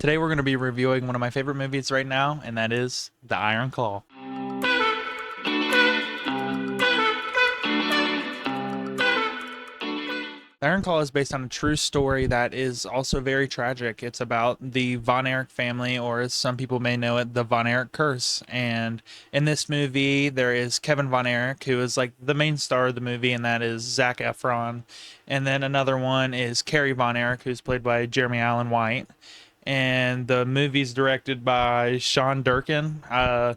Today we're going to be reviewing one of my favorite movies right now, and that is The Iron Claw. The Iron Claw is based on a true story that is also very tragic. It's about the Von Erich family, or as some people may know it, the Von Erich curse. And in this movie, there is Kevin Von Erich, who is like the main star of the movie, and that is Zac Efron. And then another one is Carrie Von Erich, who's played by Jeremy Allen White. And the movie's directed by Sean Durkin. I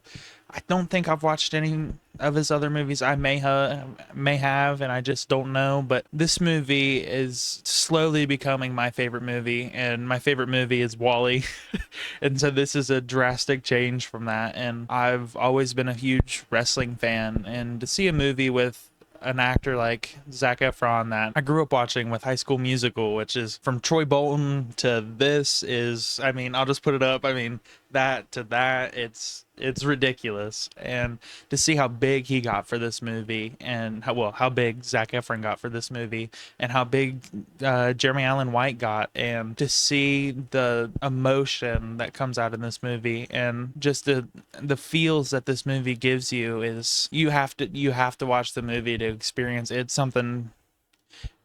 don't think I've watched any of his other movies. I may have, and I just don't know. But this movie is slowly becoming my favorite movie, and my favorite movie is Wall-E. And so this is a drastic change from that. And I've always been a huge wrestling fan, and to see a movie with an actor like Zac Efron that I grew up watching with High School Musical, which is from Troy Bolton to this is, I mean, I'll just put it up. I mean, that to that, it's ridiculous. And to see how big he got for this movie, and how big Zac Efron got for this movie, and how big Jeremy Allen White got, and to see the emotion that comes out in this movie, and just the feels that this movie gives you, is you have to watch the movie to experience it. It's something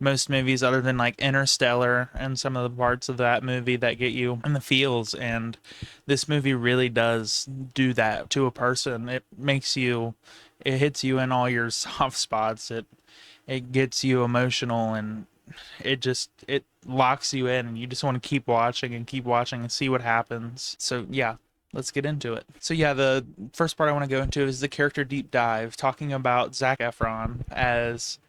most movies other than like Interstellar and some of the parts of that movie that get you in the feels, and this movie really does do that to a person. It hits you in all your soft spots. It gets you emotional, and it locks you in, and you just want to keep watching and see what happens. So yeah, let's get into it. So yeah, the first part I want to go into is the character deep dive, talking about Zac Efron as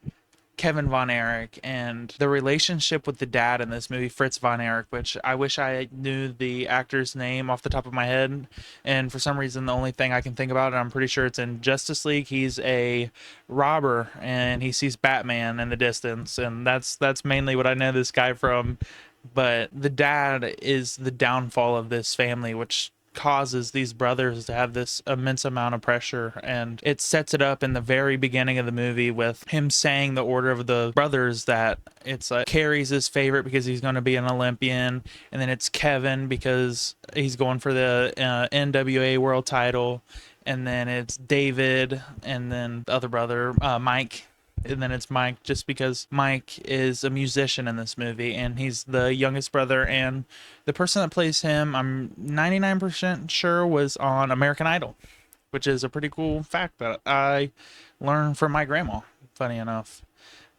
Kevin Von Erich and the relationship with the dad in this movie, Fritz Von Erich, which I wish I knew the actor's name off the top of my head. And for some reason, the only thing I can think about, and I'm pretty sure it's in Justice League, he's a robber and he sees Batman in the distance. And that's mainly what I know this guy from. But the dad is the downfall of this family, which causes these brothers to have this immense amount of pressure. And it sets it up in the very beginning of the movie with him saying the order of the brothers, that it's like Carrie's his favorite because he's going to be an Olympian, and then it's Kevin because he's going for the NWA world title, and then it's David, and then the other brother, Mike, and then it's Mike just because Mike is a musician in this movie, and he's the youngest brother. And the person that plays him, I'm 99% sure, was on American Idol, which is a pretty cool fact that I learned from my grandma, funny enough.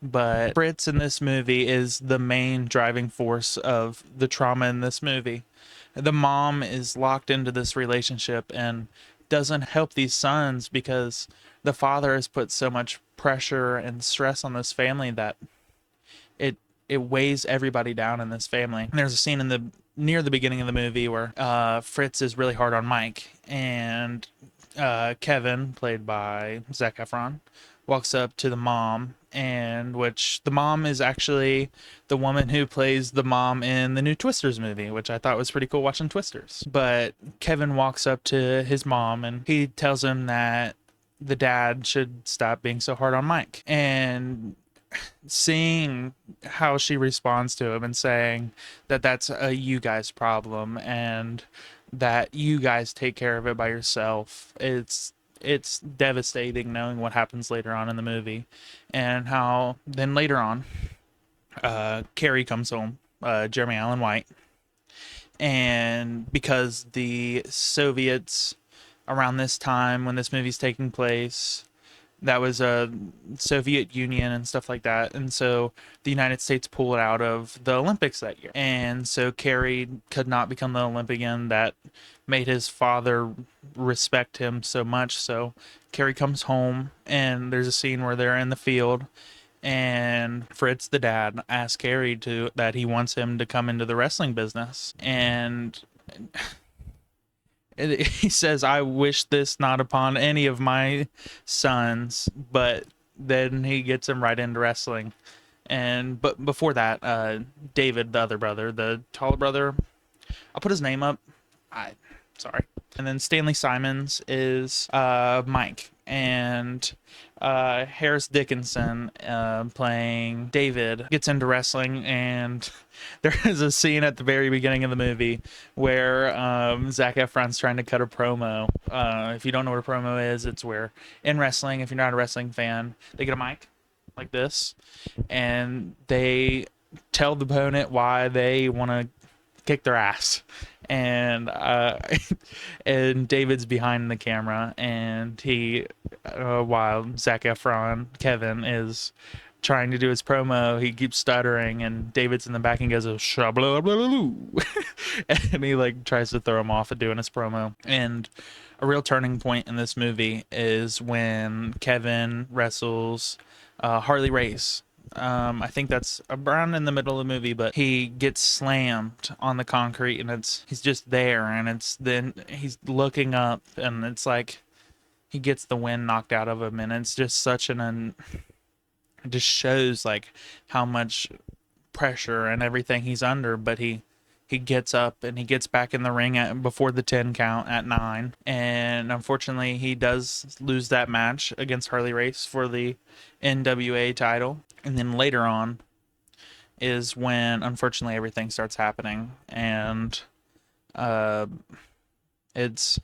But Fritz in this movie is the main driving force of the trauma in this movie. The mom is locked into this relationship and doesn't help these sons because the father has put so much pressure and stress on this family that it weighs everybody down in this family. And there's a scene in the near the beginning of the movie where Fritz is really hard on Mike, and Kevin, played by Zac Efron, walks up to the mom, and which the mom is actually the woman who plays the mom in the new Twisters movie, which I thought was pretty cool watching Twisters. But Kevin walks up to his mom and he tells him that the dad should stop being so hard on Mike. And seeing how she responds to him and saying that that's a you guys problem and that you guys take care of it by yourself, it's devastating knowing what happens later on in the movie. And how then later on, Carrie comes home, Jeremy Allen White, and because the Soviets, around this time when this movie's taking place, that was a Soviet Union and stuff like that, and so the United States pulled out of the Olympics that year, and so Carrie could not become the Olympian that made his father respect him so much. So Carrie comes home, and there's a scene where they're in the field, and Fritz, the dad, asks Carrie that he wants him to come into the wrestling business, and he says, I wish this not upon any of my sons. But then he gets him right into wrestling. And but before that, David, the other brother, the taller brother, I'll put his name up. Sorry, And then Stanley Simons is Mike. And Harris Dickinson, playing David, gets into wrestling, and there is a scene at the very beginning of the movie where Zac Efron's trying to cut a promo. If you don't know what a promo is, it's where in wrestling, if you're not a wrestling fan, they get a mic like this, and they tell the opponent why they want to kick their ass. And and David's behind the camera, and he while Zac Efron, Kevin, is trying to do his promo, he keeps stuttering, and David's in the back and goes shabla, and he like tries to throw him off at doing his promo. And a real turning point in this movie is when Kevin wrestles Harley Race. I think that's around in the middle of the movie, but he gets slammed on the concrete, and he's just there, and then he's looking up, and it's like he gets the wind knocked out of him, and it's just such it just shows like how much pressure and everything he's under. But he gets up and he gets back in the ring before the 10 count at 9, and unfortunately he does lose that match against Harley Race for the NWA title. And then later on is when unfortunately everything starts happening, and it's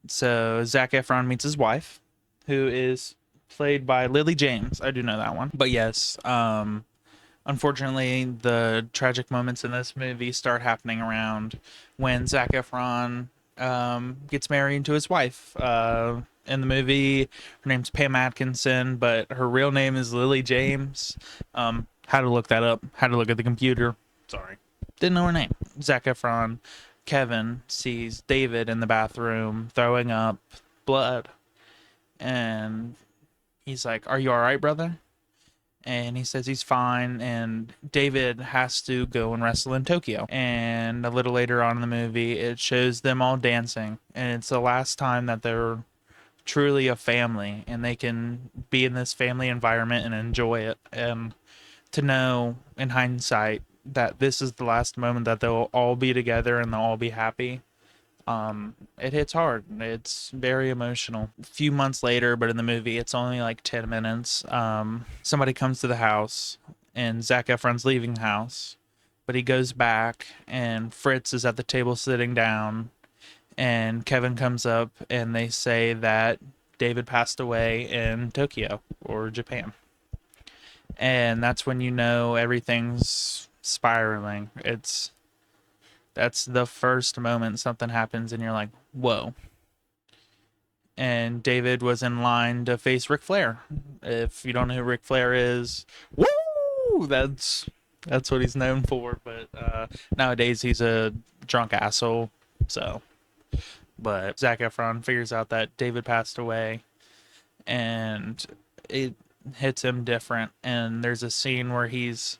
so Zac Efron meets his wife, who is played by Lily James. I do know that one. But yes, unfortunately, the tragic moments in this movie start happening around when Zac Efron gets married to his wife. In the movie, her name's Pam Atkinson, but her real name is Lily James. Had to look that up. Had to look at the computer. Sorry. Didn't know her name. Zac Efron, Kevin, sees David in the bathroom throwing up blood. And he's like, "Are you all right, brother?" And he says he's fine, and David has to go and wrestle in Tokyo. And a little later on in the movie, it shows them all dancing, and it's the last time that they're truly a family, and they can be in this family environment and enjoy it. And to know in hindsight that this is the last moment that they'll all be together and they'll all be happy, it hits hard. It's very emotional. A few months later, but in the movie it's only like 10 minutes, somebody comes to the house, and Zac Efron's leaving the house, but he goes back, and Fritz is at the table sitting down, and Kevin comes up, and they say that David passed away in Tokyo or Japan. And that's when you know everything's spiraling. That's the first moment something happens and you're like, whoa. And David was in line to face Ric Flair. If you don't know who Ric Flair is, woo! That's what he's known for. But nowadays he's a drunk asshole. So, but Zac Efron figures out that David passed away, and it hits him different. And there's a scene where he's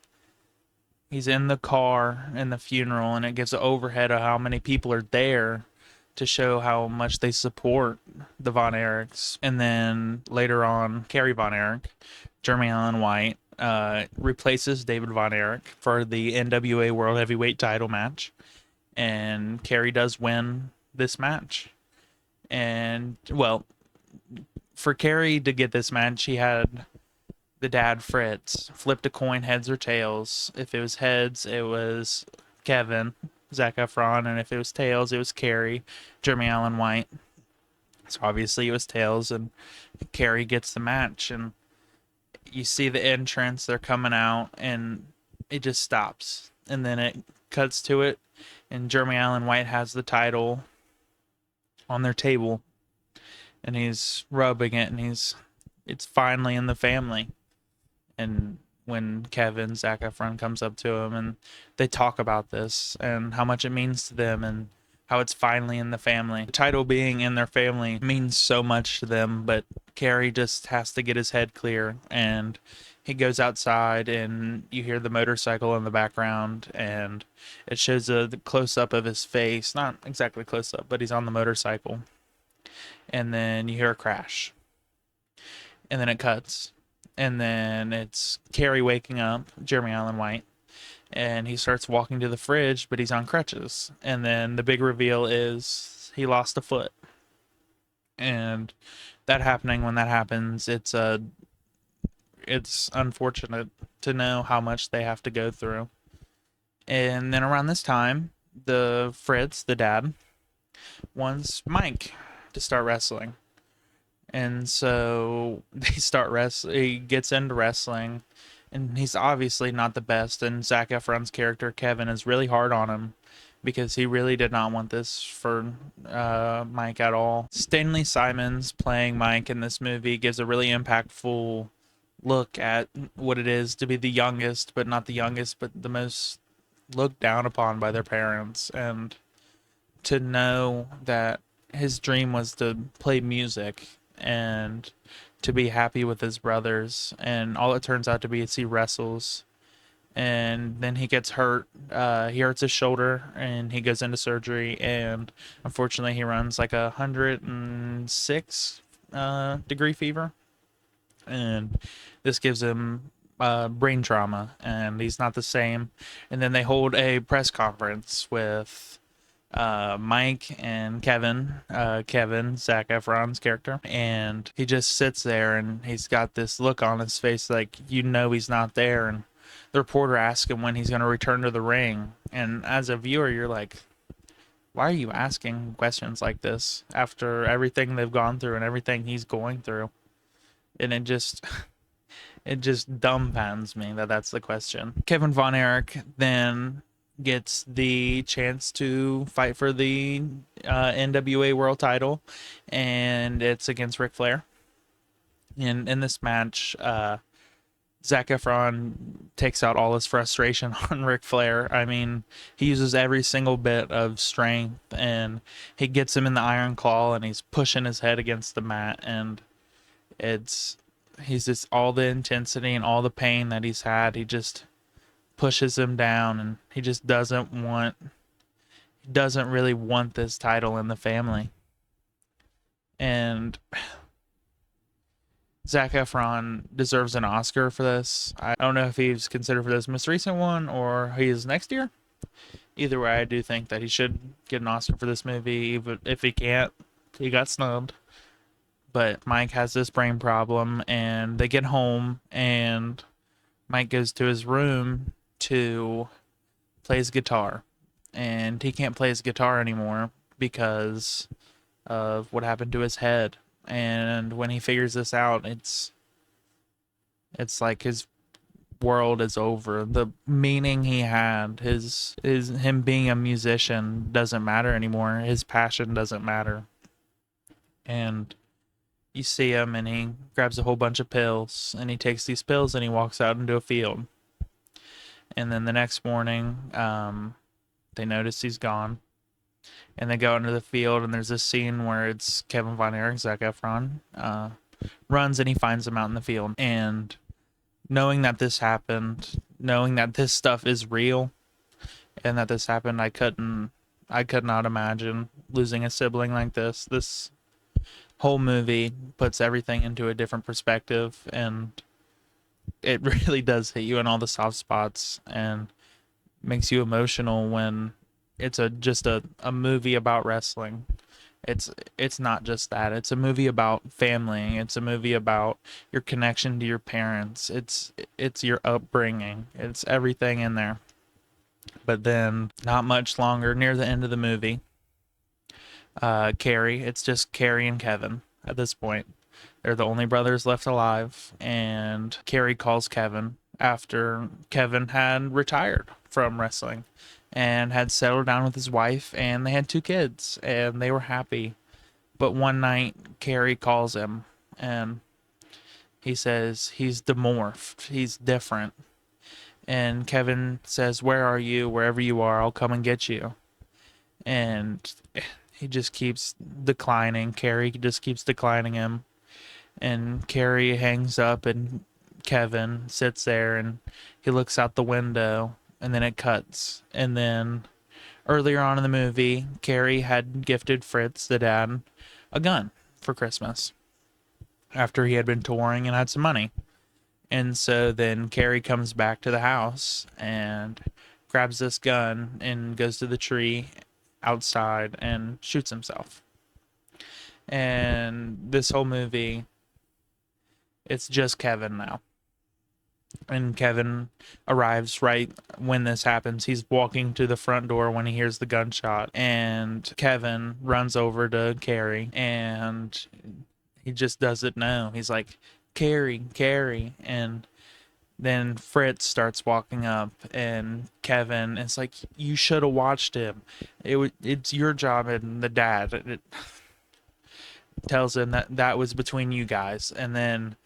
in the car in the funeral, and it gives an overhead of how many people are there to show how much they support the Von Erichs. And then later on, Kerry Von Erich, Jeremy Allen White, replaces David Von Erich for the NWA World Heavyweight title match. And Kerry does win this match. And, well, for Kerry to get this match, he had the dad, Fritz, flipped a coin, heads or tails. If it was heads, it was Kevin, Zac Efron, and if it was tails, it was Kerry, Jeremy Allen White. So obviously it was tails, and Kerry gets the match, and you see the entrance, they're coming out, and it just stops. And then it cuts to it, and Jeremy Allen White has the title on their table, and he's rubbing it, and it's finally in the family. And when Kevin, Zac Efron, comes up to him, and they talk about this and how much it means to them and how it's finally in the family. The title being in their family means so much to them, but Kerry just has to get his head clear, and he goes outside, and you hear the motorcycle in the background, and it shows a close-up of his face. Not exactly close-up, but he's on the motorcycle. And then you hear a crash. And then it cuts. And then it's Kerry waking up, Jeremy Allen White, and he starts walking to the fridge, but he's on crutches. And then the big reveal is he lost a foot. And that happening, when that happens, it's unfortunate to know how much they have to go through. And then around this time, the Fritz, the dad, wants Mike to start wrestling. And so they start wrestling. He gets into wrestling, and he's obviously not the best. And Zac Efron's character Kevin is really hard on him because he really did not want this for Mike at all. Stanley Simons playing Mike in this movie gives a really impactful look at what it is to be the youngest, but not the youngest, but the most looked down upon by their parents, and to know that his dream was to play music and to be happy with his brothers, and all it turns out to be is he wrestles, and then he gets hurt. He hurts his shoulder and he goes into surgery, and unfortunately he runs like 106 degree fever, and this gives him brain trauma, and he's not the same. And then they hold a press conference with Mike and Kevin, Zac Efron's character, and he just sits there and he's got this look on his face like, he's not there. And the reporter asks him when he's going to return to the ring, and as a viewer you're like, why are you asking questions like this after everything they've gone through and everything he's going through? And it just dumbfounds me that that's the question. Kevin Von Erich then gets the chance to fight for the NWA World Title, and it's against Ric Flair. And in this match, Zac Efron takes out all his frustration on Ric Flair. I mean, he uses every single bit of strength, and he gets him in the Iron Claw, and he's pushing his head against the mat, and he's just all the intensity and all the pain that he's had. He just pushes him down, and he just doesn't really want this title in the family. And Zac Efron deserves an Oscar for this. I don't know if he's considered for this most recent one or he is next year. Either way, I do think that he should get an Oscar for this movie. Even if he can't, he got snubbed. But Mike has this brain problem, and they get home, and Mike goes to his room to play his guitar, and he can't play his guitar anymore because of what happened to his head. And when he figures this out, it's like his world is over. The meaning he had, him being a musician, doesn't matter anymore. His passion doesn't matter. And you see him, and he grabs a whole bunch of pills, and he takes these pills and he walks out into a field. And then the next morning, they notice he's gone, and they go out into the field, and there's this scene where it's Kevin Von Erich, Zac Efron, runs, and he finds him out in the field. And knowing that this happened, knowing that this stuff is real, and that this happened, I could not imagine losing a sibling like this. This whole movie puts everything into a different perspective, and it really does hit you in all the soft spots and makes you emotional when it's just a movie about wrestling. It's not just that. It's a movie about family. It's a movie about your connection to your parents. It's your upbringing. It's everything in there. But then, not much longer, near the end of the movie, it's just Kerry and Kevin at this point. They're the only brothers left alive, and Kerry calls Kevin after Kevin had retired from wrestling and had settled down with his wife, and they had 2 kids, and they were happy. But one night, Kerry calls him, and he says he's demorphed, he's different. And Kevin says, "Where are you? Wherever you are, I'll come and get you." And he just keeps declining. Kerry just keeps declining him. And Kerry hangs up, and Kevin sits there, and he looks out the window, and then it cuts. And then earlier on in the movie, Kerry had gifted Fritz, the dad, a gun for Christmas after he had been touring and had some money. And so then Kerry comes back to the house and grabs this gun and goes to the tree outside and shoots himself. And this whole movie, it's just Kevin now. And Kevin arrives right when this happens. He's walking to the front door when he hears the gunshot, and Kevin runs over to Carrie, and he just doesn't know. He's like, Carrie, Carrie. And then Fritz starts walking up, and Kevin is like, you should have watched him. It's your job. And the dad tells him that was between you guys. And then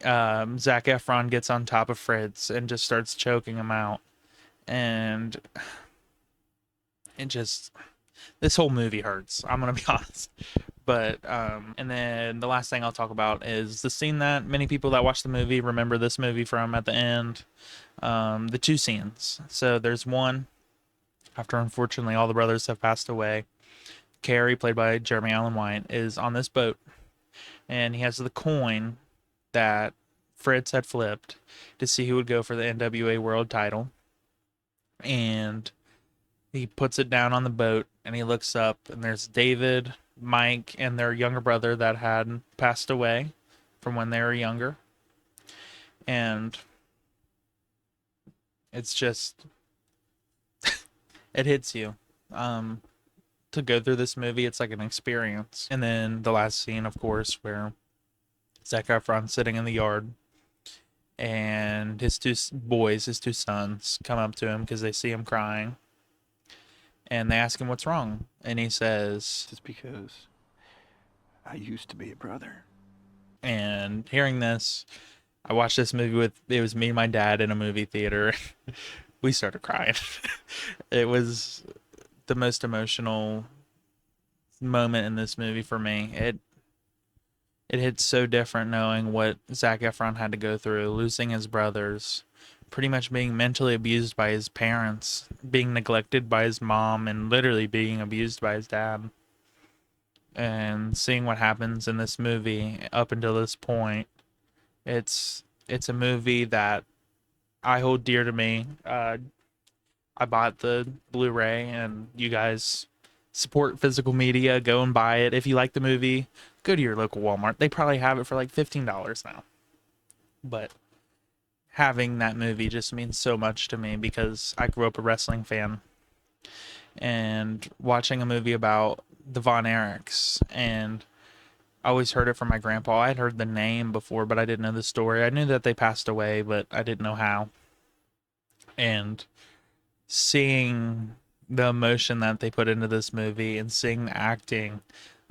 Zac Efron gets on top of Fritz and just starts choking him out. And this whole movie hurts. I'm going to be honest. But, and then the last thing I'll talk about is the scene that many people that watch the movie remember this movie from at the end. The two scenes. So there's one after, unfortunately, all the brothers have passed away. Carrie, played by Jeremy Allen White, is on this boat, and he has the coin that Fritz had flipped to see who would go for the NWA World title. And he puts it down on the boat, and he looks up, and there's David, Mike, and their younger brother that had passed away from when they were younger. And it's just, it hits you. To go through this movie, it's like an experience. And then the last scene, of course, where Zac Efron's sitting in the yard, and his two boys, his two sons, come up to him because they see him crying, and they ask him what's wrong, and he says, "Just because I used to be a brother." And hearing this, I watched this movie it was me and my dad in a movie theater. We started crying. It was the most emotional moment in this movie for me. It hits so different knowing what Zac Efron had to go through, losing his brothers, pretty much being mentally abused by his parents, being neglected by his mom, and literally being abused by his dad. And seeing what happens in this movie up until this point, it's a movie that I hold dear to me. I bought the Blu-ray, and you guys support physical media. Go and buy it. If you like the movie, go to your local Walmart. They probably have it for like $15 now. But having that movie just means so much to me because I grew up a wrestling fan. And watching a movie about the Von Erichs, and I always heard it from my grandpa. I'd heard the name before, but I didn't know the story. I knew that they passed away, but I didn't know how. And seeing the emotion that they put into this movie, and seeing the acting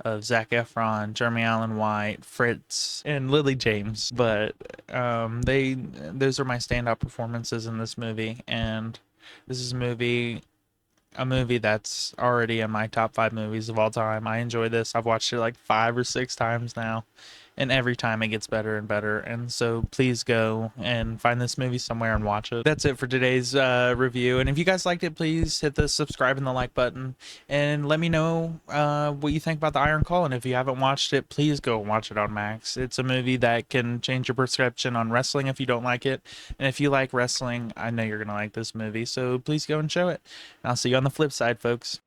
of Zac Efron, Jeremy Allen White, Fritz, and Lily James. But those are my standout performances in this movie, and this is a movie that's already in my top 5 movies of all time. I enjoy this. I've watched it like 5 or 6 times now, and every time it gets better and better. And so please go and find this movie somewhere and watch it. That's it for today's review. And if you guys liked it, please hit the subscribe and the like button, and let me know what you think about the Iron Claw. And if you haven't watched it, please go watch it on Max. It's a movie that can change your perception on wrestling if you don't like it. And if you like wrestling, I know you're going to like this movie. So please go and show it. And I'll see you on the flip side, folks.